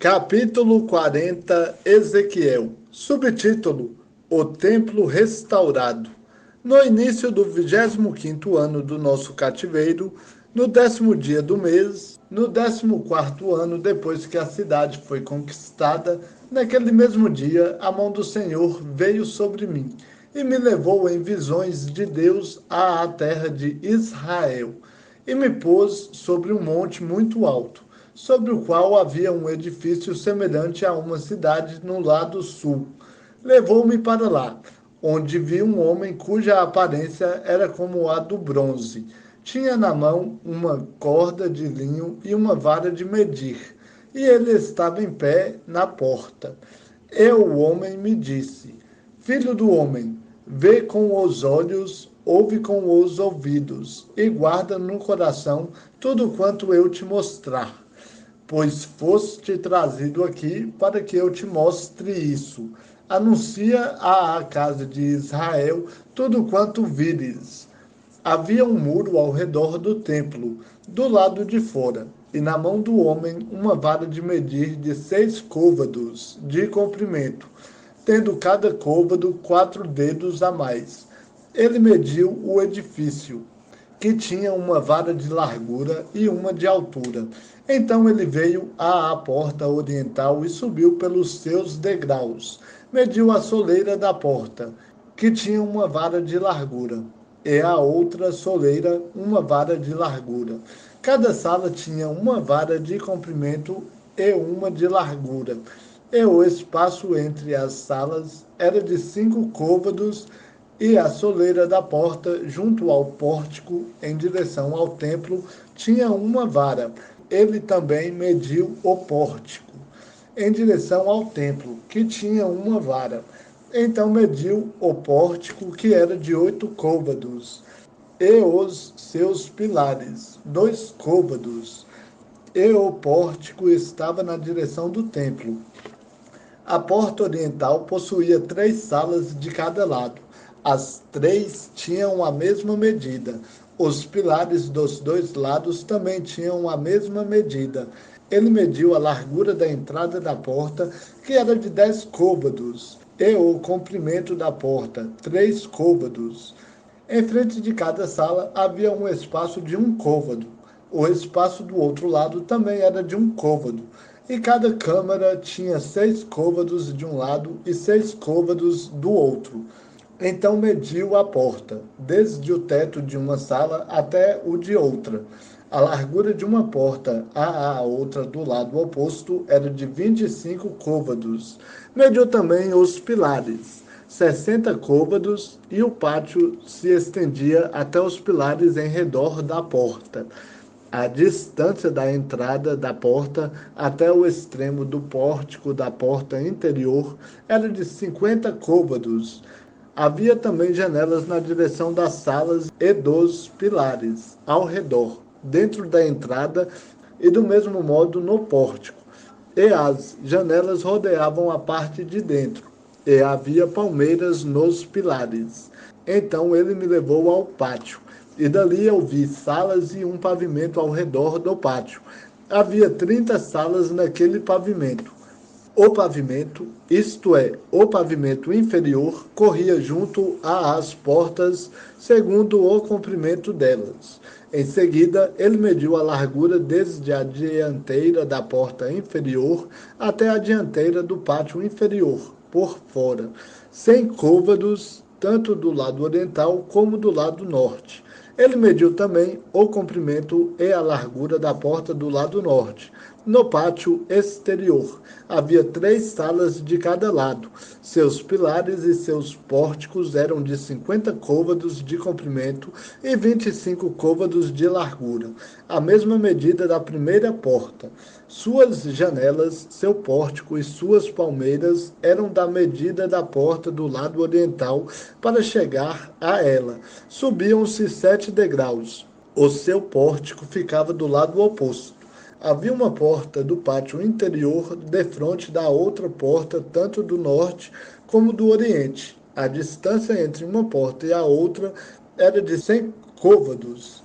Capítulo 40, Ezequiel. Subtítulo: O Templo Restaurado. No início do 25º ano do nosso cativeiro, no 10º dia do mês, no 14º ano depois que a cidade foi conquistada, naquele mesmo dia a mão do Senhor veio sobre mim e me levou em visões de Deus à terra de Israel e me pôs sobre um monte muito alto, sobre o qual havia um edifício semelhante a uma cidade no lado sul. Levou-me para lá, onde vi um homem cuja aparência era como a do bronze. Tinha na mão uma corda de linho e uma vara de medir, e ele estava em pé na porta. O homem me disse: Filho do homem, vê com os olhos, ouve com os ouvidos, e guarda no coração tudo quanto eu te mostrar, pois foste trazido aqui para que eu te mostre isso. Anuncia à casa de Israel tudo quanto vires. Havia um muro ao redor do templo, do lado de fora, e na mão do homem uma vara de medir de 6 côvados de comprimento, tendo cada côvado 4 dedos a mais. Ele mediu o edifício, que tinha uma vara de largura e uma de altura. Então ele veio à porta oriental e subiu pelos seus degraus. Mediu a soleira da porta, que tinha uma vara de largura, e a outra soleira uma vara de largura. Cada sala tinha uma vara de comprimento e uma de largura. E o espaço entre as salas era de 5 côvados, e a soleira da porta, junto ao pórtico, em direção ao templo, tinha uma vara. Ele também mediu o pórtico, em direção ao templo, que tinha uma vara. Então mediu o pórtico, que era de 8 côvados, e os seus pilares, 2 côvados, e o pórtico estava na direção do templo. A porta oriental possuía 3 salas de cada lado. As 3 tinham a mesma medida. Os pilares dos 2 lados também tinham a mesma medida. Ele mediu a largura da entrada da porta, que era de 10 côvados, e o comprimento da porta, 3 côvados. Em frente de cada sala havia um espaço de 1 côvado. O espaço do outro lado também era de 1 côvado, e cada câmara tinha 6 côvados de um lado e 6 côvados do outro. Então mediu a porta, desde o teto de uma sala até o de outra. A largura de uma porta à outra do lado oposto era de 25 côvados. Mediu também os pilares, 60 côvados, e o pátio se estendia até os pilares em redor da porta. A distância da entrada da porta até o extremo do pórtico da porta interior era de 50 côvados. Havia também janelas na direção das salas e dos pilares, ao redor, dentro da entrada, e do mesmo modo no pórtico. E as janelas rodeavam a parte de dentro, e havia palmeiras nos pilares. Então ele me levou ao pátio, e dali eu vi salas e um pavimento ao redor do pátio. Havia 30 salas naquele pavimento. O pavimento, isto é, o pavimento inferior, corria junto às portas, segundo o comprimento delas. Em seguida, ele mediu a largura desde a dianteira da porta inferior até a dianteira do pátio inferior, por fora, 100 côvados, tanto do lado oriental como do lado norte. Ele mediu também o comprimento e a largura da porta do lado norte. No pátio exterior, havia 3 salas de cada lado. Seus pilares e seus pórticos eram de 50 côvados de comprimento e 25 côvados de largura, a mesma medida da primeira porta. Suas janelas, seu pórtico e suas palmeiras eram da medida da porta do lado oriental para chegar a ela. Subiam-se 7 degraus. O seu pórtico ficava do lado oposto. Havia uma porta do pátio interior defronte da outra porta, tanto do norte como do oriente. A distância entre uma porta e a outra era de 100 côvados.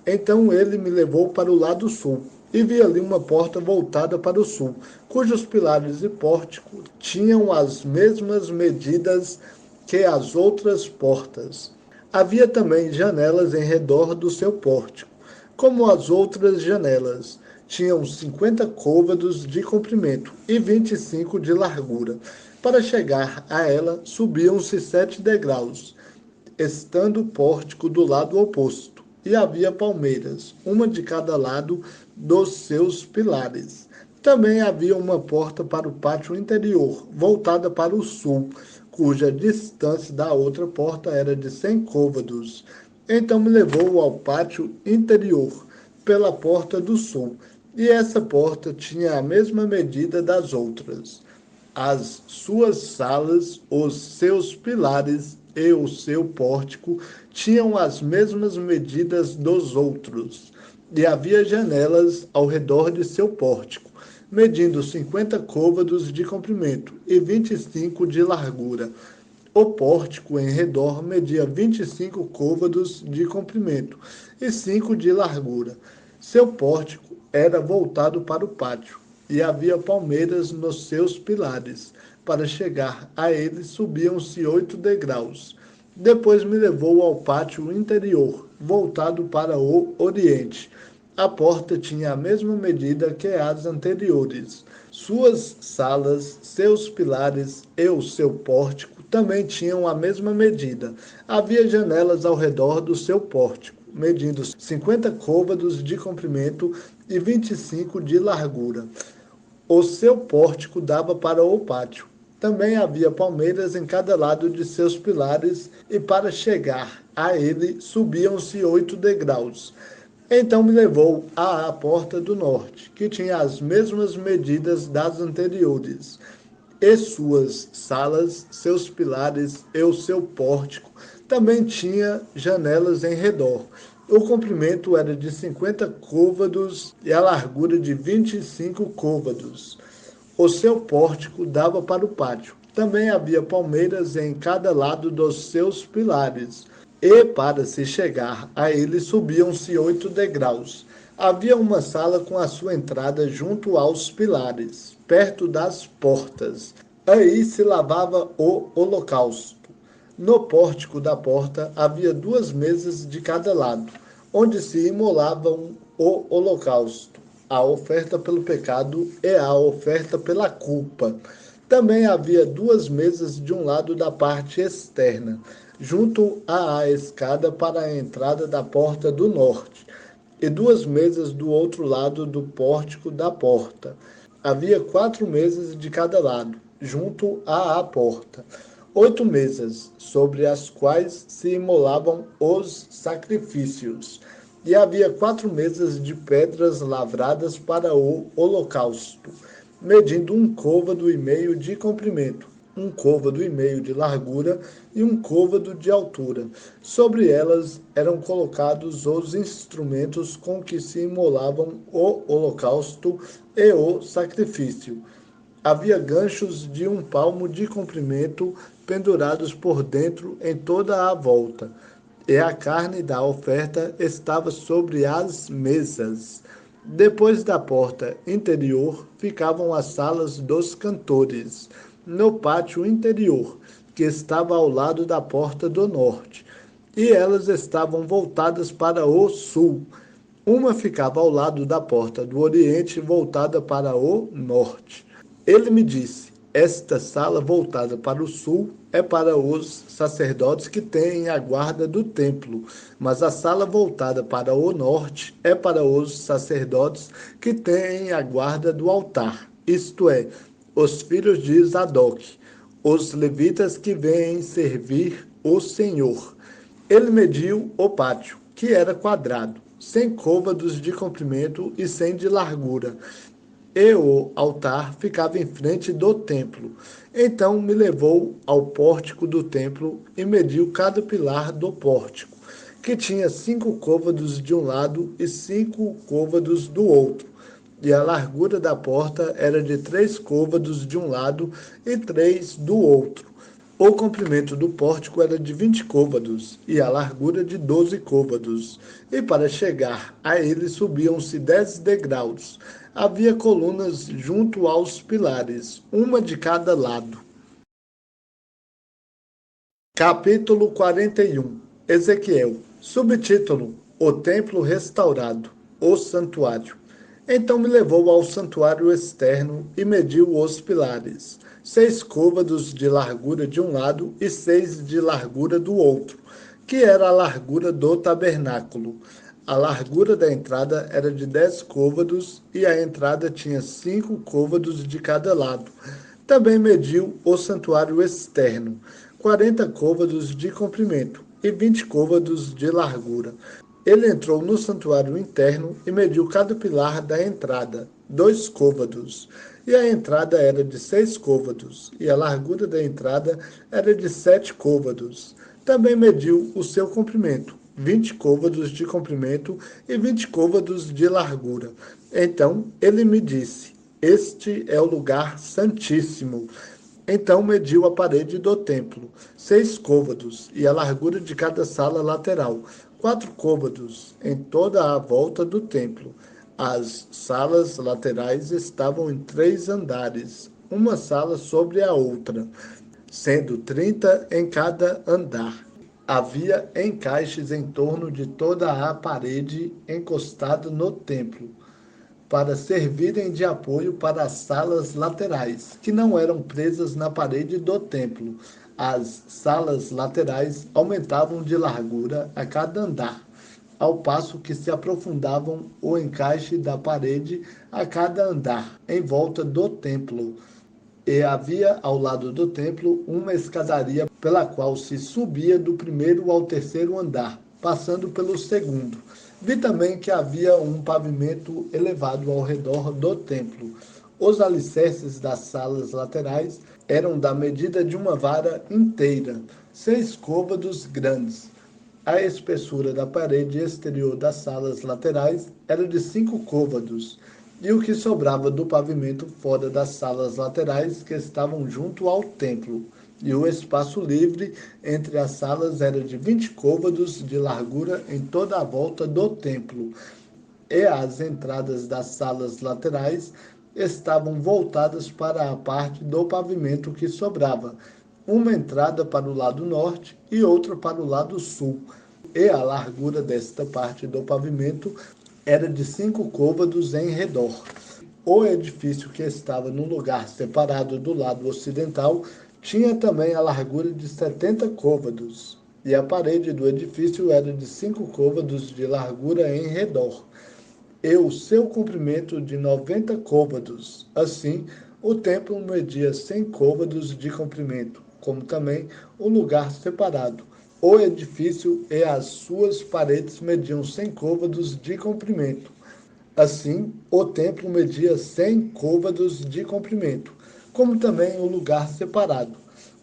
Então ele me levou para o lado sul. e vi ali uma porta voltada para o sul, cujos pilares e pórtico tinham as mesmas medidas que as outras portas. Havia também janelas em redor do seu pórtico, como as outras janelas. Tinham 50 côvados de comprimento e 25 de largura. Para chegar a ela, subiam-se 7 degraus, estando o pórtico do lado oposto, e havia palmeiras, uma de cada lado dos seus pilares. Também havia uma porta para o pátio interior, voltada para o sul, cuja distância da outra porta era de 100 côvados. Então me levou ao pátio interior, pela porta do sul, e essa porta tinha a mesma medida das outras. As suas salas, os seus pilares e o seu pórtico tinham as mesmas medidas dos outros, e havia janelas ao redor de seu pórtico, medindo 50 côvados de comprimento e 25 de largura. O pórtico em redor media 25 côvados de comprimento e 5 de largura. Seu pórtico era voltado para o pátio, e havia palmeiras nos seus pilares. Para chegar a ele subiam-se 8 degraus. Depois me levou ao pátio interior, voltado para o oriente. A porta tinha a mesma medida que as anteriores. Suas salas, seus pilares e o seu pórtico também tinham a mesma medida. Havia janelas ao redor do seu pórtico, medindo 50 côvados de comprimento e 25 de largura. O seu pórtico dava para o pátio. Também havia palmeiras em cada lado de seus pilares, e para chegar a ele subiam-se 8 degraus. Então me levou à porta do norte, que tinha as mesmas medidas das anteriores, e suas salas, seus pilares e o seu pórtico também tinha janelas em redor. O comprimento era de 50 côvados e a largura de 25 côvados. O seu pórtico dava para o pátio. Também havia palmeiras em cada lado dos seus pilares, e para se chegar a ele subiam-se 8 degraus. Havia uma sala com a sua entrada junto aos pilares, perto das portas. Aí se lavava o holocausto. No pórtico da porta havia 2 mesas de cada lado, onde se imolavam o holocausto, a oferta pelo pecado e a oferta pela culpa. Também havia 2 mesas de um lado da parte externa, junto à escada para a entrada da porta do norte, e 2 mesas do outro lado do pórtico da porta. Havia 4 mesas de cada lado, junto à porta. 8 mesas, sobre as quais se imolavam os sacrifícios. E havia 4 mesas de pedras lavradas para o holocausto, medindo 1 côvado e meio de comprimento, 1 côvado e meio de largura e 1 côvado de altura. Sobre elas eram colocados os instrumentos com que se imolavam o holocausto e o sacrifício. Havia ganchos de 1 palmo de comprimento pendurados por dentro em toda a volta, e a carne da oferta estava sobre as mesas. Depois da porta interior ficavam as salas dos cantores, no pátio interior, que estava ao lado da porta do norte, e elas estavam voltadas para o sul. Uma ficava ao lado da porta do oriente, voltada para o norte. Ele me disse: esta sala voltada para o sul é para os sacerdotes que têm a guarda do templo, mas a sala voltada para o norte é para os sacerdotes que têm a guarda do altar, isto é, os filhos de Zadok, os levitas que vêm servir o Senhor. Ele mediu o pátio, que era quadrado, 100 côvados de comprimento e 100 de largura, e o altar ficava em frente do templo. Então me levou ao pórtico do templo e mediu cada pilar do pórtico, que tinha 5 côvados de um lado e 5 côvados do outro. E a largura da porta era de 3 côvados de um lado e 3 do outro. O comprimento do pórtico era de 20 côvados e a largura de 12 côvados, e para chegar a ele subiam-se 10 degraus. Havia colunas junto aos pilares, uma de cada lado. Capítulo 41. Ezequiel. Subtítulo: O Templo Restaurado, o Santuário. Então me levou ao santuário externo e mediu os pilares, 6 côvados de largura de um lado e 6 de largura do outro, que era a largura do tabernáculo. A largura da entrada era de 10 côvados e a entrada tinha 5 côvados de cada lado. Também mediu o santuário externo, 40 côvados de comprimento e 20 côvados de largura. Ele entrou no santuário interno e mediu cada pilar da entrada, 2 côvados. E a entrada era de 6 côvados, e a largura da entrada era de 7 côvados. Também mediu o seu comprimento, 20 côvados de comprimento e 20 côvados de largura. Então ele me disse: Este é o lugar santíssimo. Então mediu a parede do templo, 6 côvados, e a largura de cada sala lateral, 4 côvados, em toda a volta do templo. As salas laterais estavam em 3 andares, uma sala sobre a outra, sendo 30 em cada andar. Havia encaixes em torno de toda a parede encostada no templo, para servirem de apoio para as salas laterais, que não eram presas na parede do templo. As salas laterais aumentavam de largura a cada andar, ao passo que se aprofundavam o encaixe da parede a cada andar, em volta do templo. E havia ao lado do templo uma escadaria pela qual se subia do primeiro ao terceiro andar, passando pelo segundo. Vi também que havia um pavimento elevado ao redor do templo. Os alicerces das salas laterais eram da medida de uma vara inteira, 6 côvados grandes. A espessura da parede exterior das salas laterais era de 5 côvados, e o que sobrava do pavimento fora das salas laterais que estavam junto ao templo, e o espaço livre entre as salas era de 20 côvados de largura em toda a volta do templo, e as entradas das salas laterais estavam voltadas para a parte do pavimento que sobrava, uma entrada para o lado norte e outra para o lado sul, e a largura desta parte do pavimento era de 5 côvados em redor. O edifício que estava num lugar separado do lado ocidental tinha também a largura de 70 côvados, e a parede do edifício era de 5 côvados de largura em redor, e o seu comprimento de 90 côvados. Assim, o templo media 100 côvados de comprimento, como também o lugar separado. O edifício e as suas paredes mediam 100 côvados de comprimento. Assim, o templo media 100 côvados de comprimento, como também o lugar separado.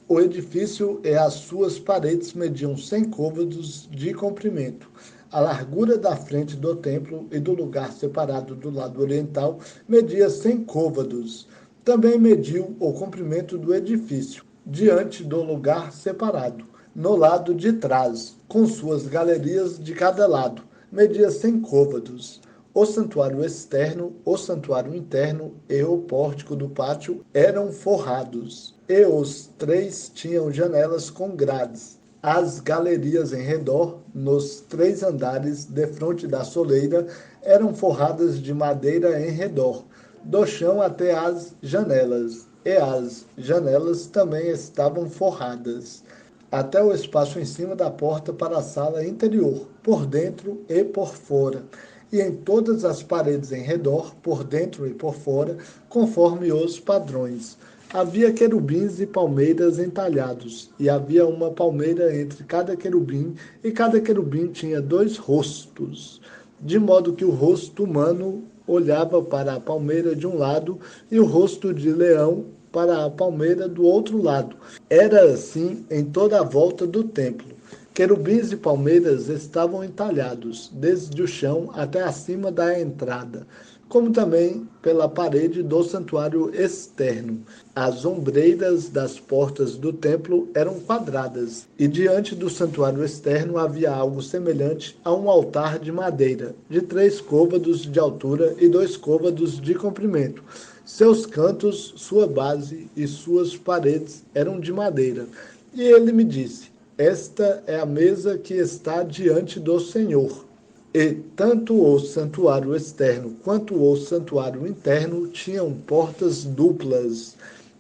O edifício e as suas paredes mediam 100 côvados de comprimento. A largura da frente do templo e do lugar separado do lado oriental media 100 côvados. Também mediu o comprimento do edifício, diante do lugar separado, no lado de trás, com suas galerias de cada lado, media 100 côvados. O santuário externo, o santuário interno e o pórtico do pátio eram forrados, e os 3 tinham janelas com grades. As galerias em redor, nos 3 andares defronte da soleira, eram forradas de madeira em redor, do chão até as janelas, e as janelas também estavam forradas, até o espaço em cima da porta para a sala interior, por dentro e por fora, e em todas as paredes em redor, por dentro e por fora, conforme os padrões. Havia querubins e palmeiras entalhados, e havia uma palmeira entre cada querubim, e cada querubim tinha 2 rostos, de modo que o rosto humano olhava para a palmeira de um lado e o rosto de leão para a palmeira do outro lado. Era assim em toda a volta do templo. Querubins e palmeiras estavam entalhados, desde o chão até acima da entrada, como também pela parede do santuário externo. As ombreiras das portas do templo eram quadradas, e diante do santuário externo havia algo semelhante a um altar de madeira, de 3 côvados de altura e 2 côvados de comprimento. Seus cantos, sua base e suas paredes eram de madeira. E ele me disse: Esta é a mesa que está diante do Senhor. E tanto o santuário externo quanto o santuário interno tinham portas duplas.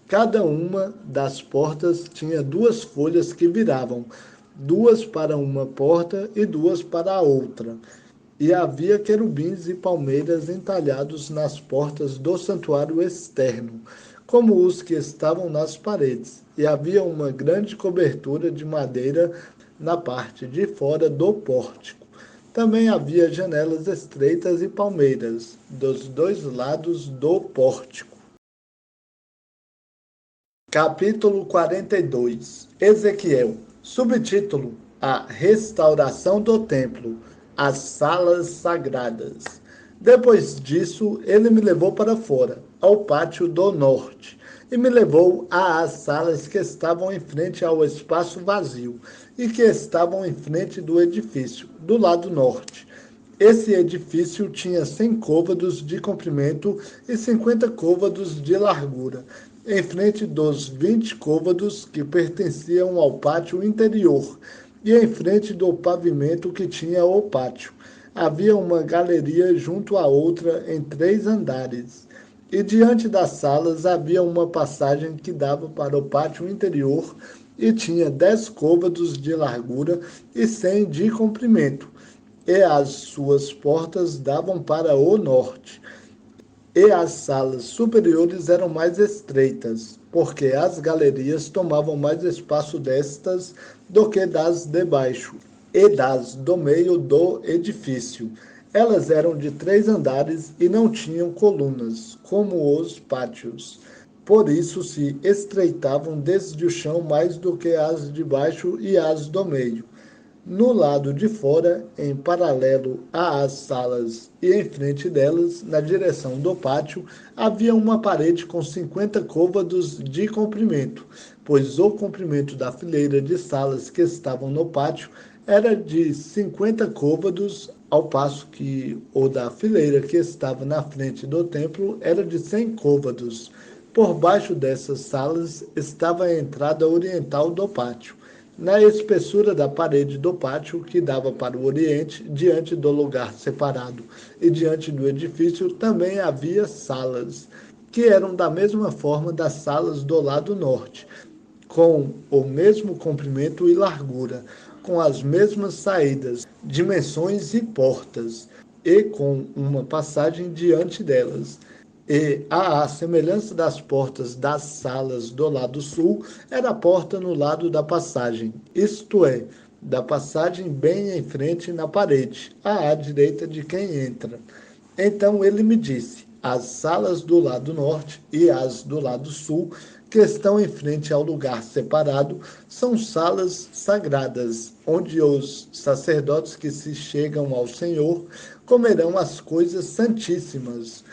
Cada uma das portas tinha 2 folhas que viravam, 2 para uma porta e 2 para a outra. E havia querubins e palmeiras entalhados nas portas do santuário externo, como os que estavam nas paredes. E havia uma grande cobertura de madeira na parte de fora do pórtico. Também havia janelas estreitas e palmeiras dos 2 lados do pórtico. Capítulo 42. Ezequiel. Subtítulo: A restauração do templo, as salas sagradas. Depois disso, ele me levou para fora, ao pátio do norte, e me levou às salas que estavam em frente ao espaço vazio e que estavam em frente do edifício, do lado norte. Esse edifício tinha 100 côvados de comprimento e 50 côvados de largura, em frente dos 20 côvados que pertenciam ao pátio interior e em frente do pavimento que tinha o pátio. Havia uma galeria junto à outra em 3 andares. E diante das salas havia uma passagem que dava para o pátio interior e tinha 10 côvados de largura e 100 de comprimento, e as suas portas davam para o norte. E as salas superiores eram mais estreitas, porque as galerias tomavam mais espaço destas do que das de baixo e das do meio do edifício. Elas eram de 3 andares e não tinham colunas, como os pátios. Por isso se estreitavam desde o chão mais do que as de baixo e as do meio. No lado de fora, em paralelo às salas e em frente delas, na direção do pátio, havia uma parede com 50 côvados de comprimento, pois o comprimento da fileira de salas que estavam no pátio era de 50 côvados, ao passo que o da fileira que estava na frente do templo era de 100 côvados. Por baixo dessas salas estava a entrada oriental do pátio, na espessura da parede do pátio que dava para o oriente, diante do lugar separado e diante do edifício, também havia salas, que eram da mesma forma das salas do lado norte, com o mesmo comprimento e largura, com as mesmas saídas, dimensões e portas, e com uma passagem diante delas. E, à semelhança das portas das salas do lado sul, era a porta no lado da passagem, isto é, da passagem bem em frente na parede, à direita de quem entra. Então ele me disse: as salas do lado norte e as do lado sul, que estão em frente ao lugar separado, são salas sagradas, onde os sacerdotes que se chegam ao Senhor comerão as coisas santíssimas.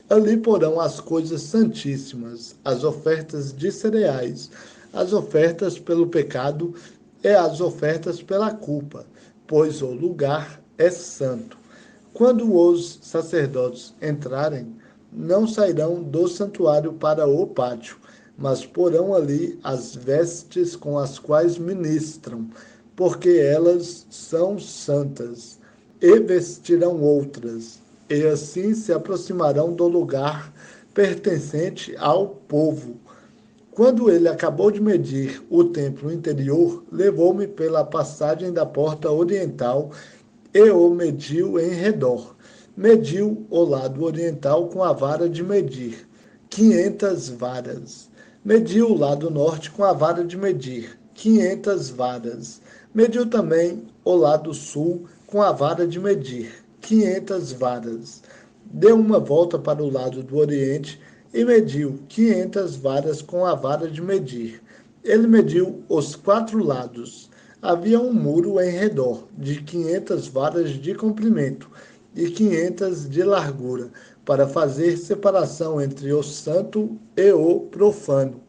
Ali porão as coisas santíssimas, as ofertas de cereais, as ofertas pelo pecado e as ofertas pela culpa, pois o lugar é santo. Quando os sacerdotes entrarem, não sairão do santuário para o pátio, mas porão ali as vestes com as quais ministram, porque elas são santas, e vestirão outras, e assim se aproximarão do lugar pertencente ao povo. Quando ele acabou de medir o templo interior, levou-me pela passagem da porta oriental e o mediu em redor. Mediu o lado oriental com a vara de medir, 500 varas. Mediu o lado norte com a vara de medir, 500 varas. Mediu também o lado sul com a vara de medir, 500 varas. Deu uma volta para o lado do oriente e mediu 500 varas com a vara de medir. Ele mediu os 4 lados. Havia um muro em redor, de 500 varas de comprimento e 500 de largura, para fazer separação entre o santo e o profano.